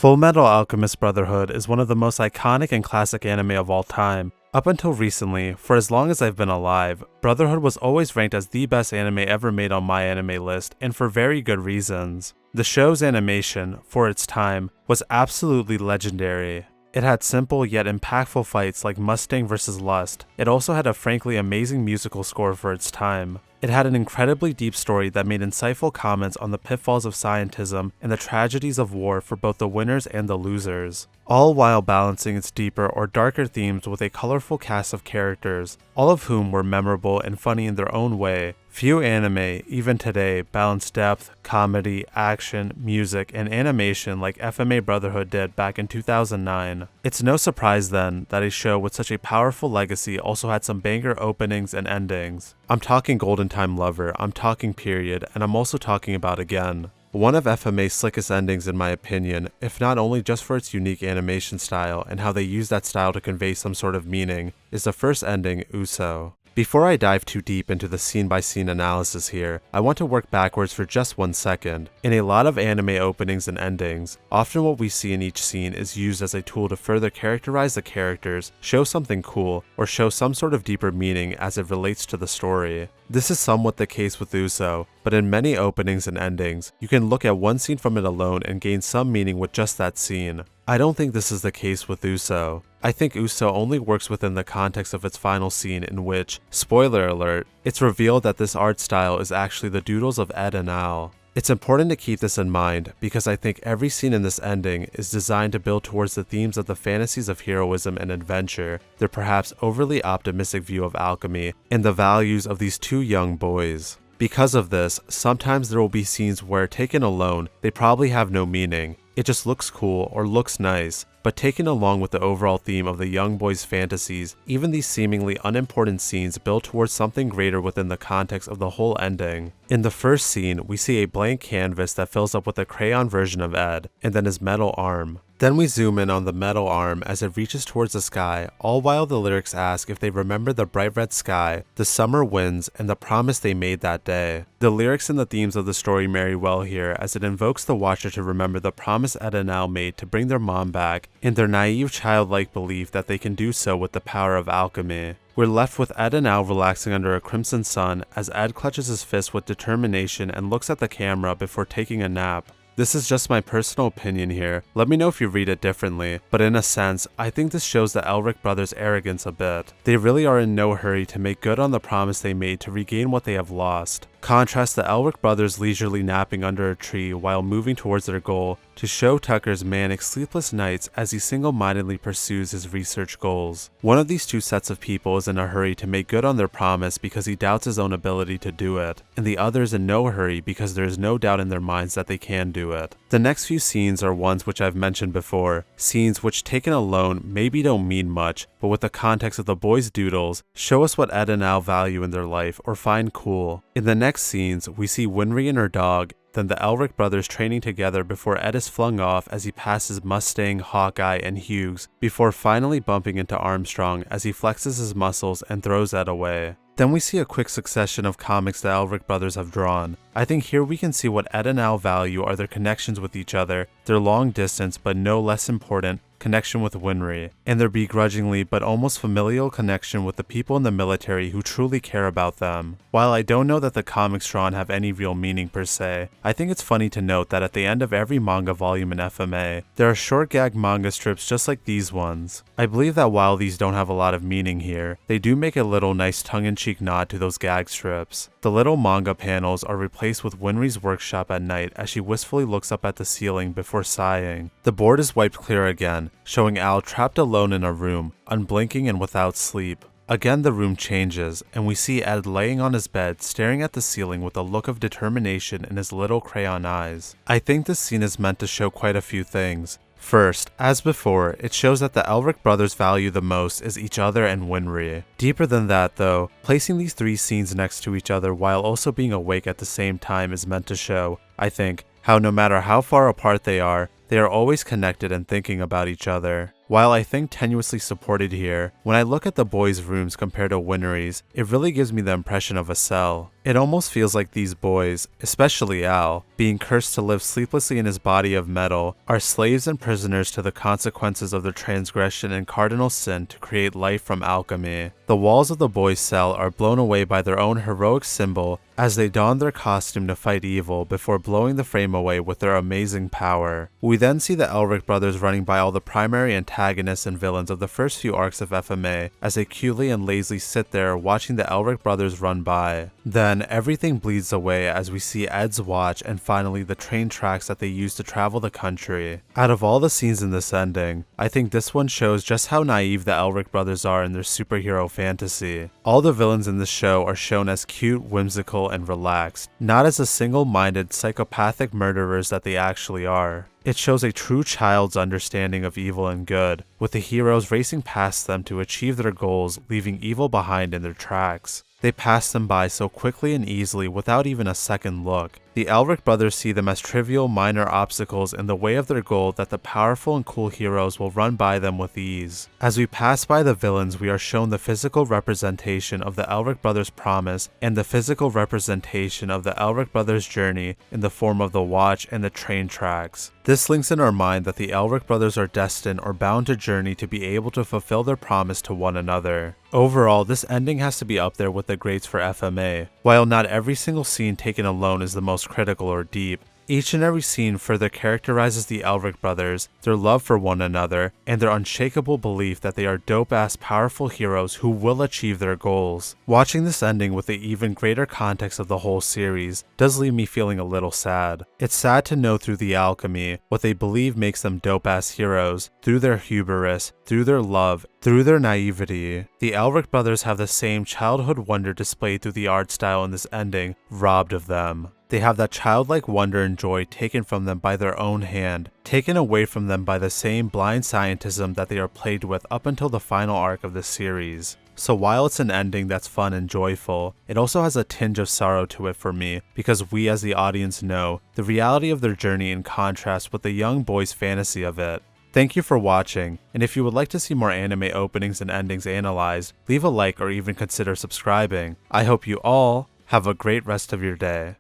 Fullmetal Alchemist Brotherhood is one of the most iconic and classic anime of all time. Up until recently, for as long as I've been alive, Brotherhood was always ranked as the best anime ever made on MyAnimeList, and for very good reasons. The show's animation, for its time, was absolutely legendary. It had simple yet impactful fights like Mustang vs. Lust. It also had a frankly amazing musical score for its time. It had an incredibly deep story that made insightful comments on the pitfalls of scientism and the tragedies of war for both the winners and the losers, all while balancing its deeper or darker themes with a colorful cast of characters, all of whom were memorable and funny in their own way. Few anime, even today, balance depth, comedy, action, music, and animation like FMA Brotherhood did back in 2009. It's no surprise then that a show with such a powerful legacy also had some banger openings and endings. I'm talking Golden Time Lover, I'm talking Period, and I'm also talking about Again. One of FMA's slickest endings in my opinion, if not only just for its unique animation style and how they use that style to convey some sort of meaning, is the first ending, Uso. Before I dive too deep into the scene-by-scene analysis here, I want to work backwards for just 1 second. In a lot of anime openings and endings, often what we see in each scene is used as a tool to further characterize the characters, show something cool, or show some sort of deeper meaning as it relates to the story. This is somewhat the case with Uso, but in many openings and endings, you can look at one scene from it alone and gain some meaning with just that scene. I don't think this is the case with Uso. I think Uso only works within the context of its final scene in which, spoiler alert, it's revealed that this art style is actually the doodles of Ed and Al. It's important to keep this in mind because I think every scene in this ending is designed to build towards the themes of the fantasies of heroism and adventure, their perhaps overly optimistic view of alchemy, and the values of these two young boys. Because of this, sometimes there will be scenes where, taken alone, they probably have no meaning. It just looks cool or looks nice, but taken along with the overall theme of the young boys' fantasies, even these seemingly unimportant scenes build towards something greater within the context of the whole ending. In the first scene, we see a blank canvas that fills up with a crayon version of Ed, and then his metal arm. Then we zoom in on the metal arm as it reaches towards the sky, all while the lyrics ask if they remember the bright red sky, the summer winds, and the promise they made that day. The lyrics and the themes of the story marry well here as it invokes the watcher to remember the promise Ed and Al made to bring their mom back, and their naive childlike belief that they can do so with the power of alchemy. We're left with Ed and Al relaxing under a crimson sun as Ed clutches his fist with determination and looks at the camera before taking a nap. This is just my personal opinion here, let me know if you read it differently, but in a sense, I think this shows the Elric brothers' arrogance a bit. They really are in no hurry to make good on the promise they made to regain what they have lost. Contrast the Elric brothers leisurely napping under a tree while moving towards their goal, to show Tucker's manic sleepless nights as he single-mindedly pursues his research goals. One of these two sets of people is in a hurry to make good on their promise because he doubts his own ability to do it, and the other is in no hurry because there is no doubt in their minds that they can do it. The next few scenes are ones which I've mentioned before, scenes which taken alone maybe don't mean much, but with the context of the boys' doodles, show us what Ed and Al value in their life or find cool. In the next scenes, we see Winry and her dog, then the Elric brothers training together before Ed is flung off as he passes Mustang, Hawkeye, and Hughes, before finally bumping into Armstrong as he flexes his muscles and throws Ed away. Then we see a quick succession of comics the Elric brothers have drawn. I think here we can see what Ed and Al value are their connections with each other, their long distance but no less important connection with Winry, and their begrudgingly but almost familial connection with the people in the military who truly care about them. While I don't know that the comics drawn have any real meaning per se, I think it's funny to note that at the end of every manga volume in FMA, there are short gag manga strips just like these ones. I believe that while these don't have a lot of meaning here, they do make a little nice tongue-in-cheek nod to those gag strips. The little manga panels are replaced with Winry's workshop at night as she wistfully looks up at the ceiling before sighing. The board is wiped clear again, showing Al trapped alone in a room, unblinking and without sleep. Again the room changes, and we see Ed laying on his bed staring at the ceiling with a look of determination in his little crayon eyes. I think this scene is meant to show quite a few things. First, as before, it shows that the Elric brothers value the most is each other and Winry. Deeper than that though, placing these three scenes next to each other while also being awake at the same time is meant to show, I think, how no matter how far apart they are always connected and thinking about each other. While I think tenuously supported here, when I look at the boys' rooms compared to Winry's, it really gives me the impression of a cell. It almost feels like these boys, especially Al, being cursed to live sleeplessly in his body of metal, are slaves and prisoners to the consequences of their transgression and cardinal sin to create life from alchemy. The walls of the boys' cell are blown away by their own heroic symbol as they don their costume to fight evil before blowing the frame away with their amazing power. We then see the Elric brothers running by all the primary antagonists and villains of the first few arcs of FMA as they cutely and lazily sit there watching the Elric brothers run by. Then everything bleeds away as we see Ed's watch and finally the train tracks that they use to travel the country. Out of all the scenes in this ending, I think this one shows just how naive the Elric brothers are in their superhero fantasy. All the villains in this show are shown as cute, whimsical, and relaxed, not as the single-minded, psychopathic murderers that they actually are. It shows a true child's understanding of evil and good, with the heroes racing past them to achieve their goals, leaving evil behind in their tracks. They pass them by so quickly and easily without even a second look. The Elric brothers see them as trivial, minor obstacles in the way of their goal that the powerful and cool heroes will run by them with ease. As we pass by the villains, we are shown the physical representation of the Elric brothers' promise and the physical representation of the Elric brothers' journey in the form of the watch and the train tracks. This links in our mind that the Elric brothers are destined or bound to journey to be able to fulfill their promise to one another. Overall, this ending has to be up there with the greats for FMA. While not every single scene taken alone is the most critical or deep, each and every scene further characterizes the Elric brothers, their love for one another, and their unshakable belief that they are dope-ass powerful heroes who will achieve their goals. Watching this ending with the even greater context of the whole series does leave me feeling a little sad. It's sad to know through the alchemy what they believe makes them dope-ass heroes, through their hubris, through their love, through their naivety. The Elric brothers have the same childhood wonder displayed through the art style in this ending, robbed of them. They have that childlike wonder and joy taken from them by their own hand, taken away from them by the same blind scientism that they are plagued with up until the final arc of the series. So while it's an ending that's fun and joyful, it also has a tinge of sorrow to it for me, because we as the audience know the reality of their journey in contrast with the young boy's fantasy of it. Thank you for watching, and if you would like to see more anime openings and endings analyzed, leave a like or even consider subscribing. I hope you all have a great rest of your day.